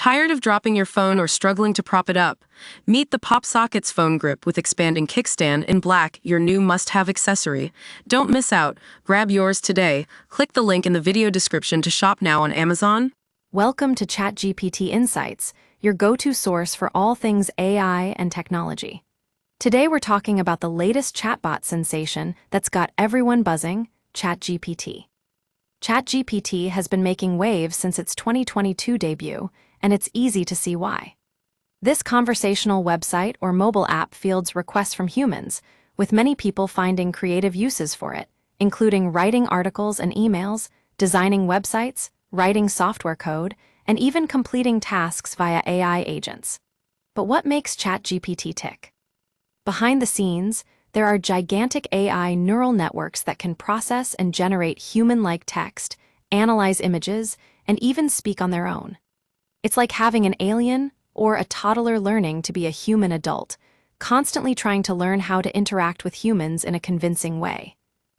Tired of dropping your phone or struggling to prop it up? Meet the PopSockets phone grip with expanding kickstand in black, your new must-have accessory. Don't miss out. Grab yours today. Click the link in the video description to shop now on Amazon. Welcome to ChatGPT Insights, your go-to source for all things AI and technology. Today we're talking about the latest chatbot sensation that's got everyone buzzing, ChatGPT. ChatGPT has been making waves since its 2022 debut, and it's easy to see why. This conversational website or mobile app fields requests from humans, with many people finding creative uses for it, including writing articles and emails, designing websites, writing software code, and even completing tasks via AI agents. But what makes ChatGPT tick? Behind the scenes, there are gigantic AI neural networks that can process and generate human-like text, analyze images, and even speak on their own. It's like having an alien or a toddler learning to be a human adult, constantly trying to learn how to interact with humans in a convincing way.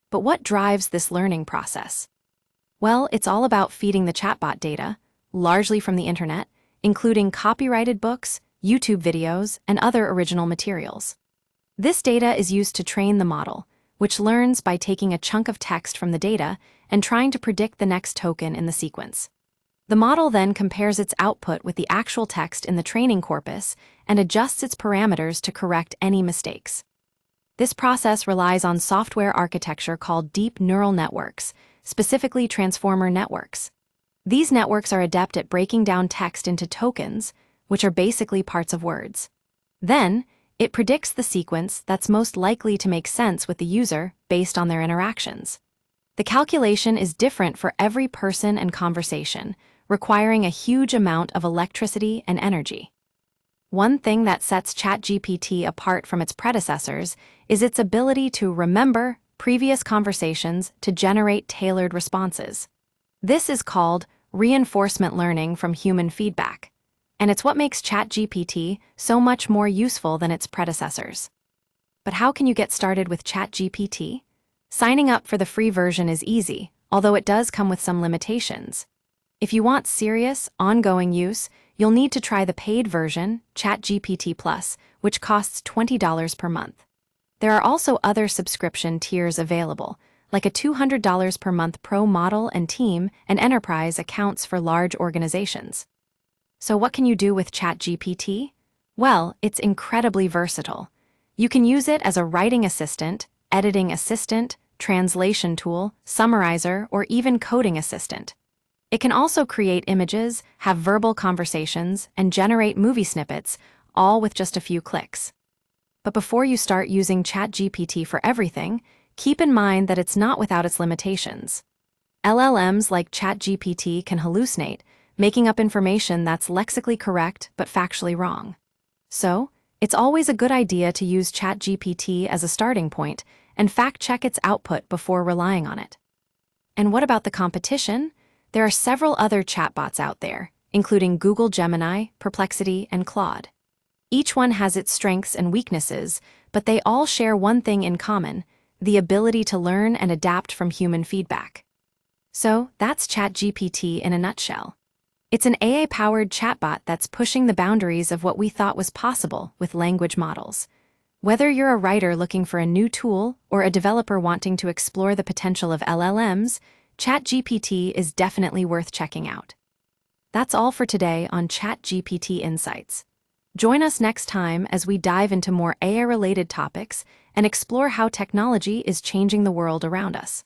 But what drives this learning process? Well, it's all about feeding the chatbot data, largely from the internet, including copyrighted books, YouTube videos, and other original materials. This data is used to train the model, which learns by taking a chunk of text from the data and trying to predict the next token in the sequence. The model then compares its output with the actual text in the training corpus and adjusts its parameters to correct any mistakes. This process relies on software architecture called deep neural networks, specifically transformer networks. These networks are adept at breaking down text into tokens, which are basically parts of words. Then, it predicts the sequence that's most likely to make sense with the user based on their interactions. The calculation is different for every person and conversation, requiring a huge amount of electricity and energy. One thing that sets ChatGPT apart from its predecessors is its ability to remember previous conversations to generate tailored responses. This is called reinforcement learning from human feedback, and it's what makes ChatGPT so much more useful than its predecessors. But how can you get started with ChatGPT? Signing up for the free version is easy, although it does come with some limitations. If you want serious, ongoing use, you'll need to try the paid version, ChatGPT Plus, which costs $20 per month. There are also other subscription tiers available, like a $200 per month Pro model and team and enterprise accounts for large organizations. So what can you do with ChatGPT? Well, it's incredibly versatile. You can use it as a writing assistant, editing assistant, translation tool, summarizer, or even coding assistant. It can also create images, have verbal conversations, and generate movie snippets, all with just a few clicks. But before you start using ChatGPT for everything, keep in mind that it's not without its limitations. LLMs like ChatGPT can hallucinate, making up information that's lexically correct but factually wrong. So, it's always a good idea to use ChatGPT as a starting point and fact-check its output before relying on it. And what about the competition? There are several other chatbots out there, including Google Gemini, Perplexity, and Claude. Each one has its strengths and weaknesses, but they all share one thing in common: the ability to learn and adapt from human feedback. So, that's ChatGPT in a nutshell. It's an AI-powered chatbot that's pushing the boundaries of what we thought was possible with language models. Whether you're a writer looking for a new tool or a developer wanting to explore the potential of LLMs, ChatGPT is definitely worth checking out. That's all for today on ChatGPT Insights. Join us next time as we dive into more AI-related topics and explore how technology is changing the world around us.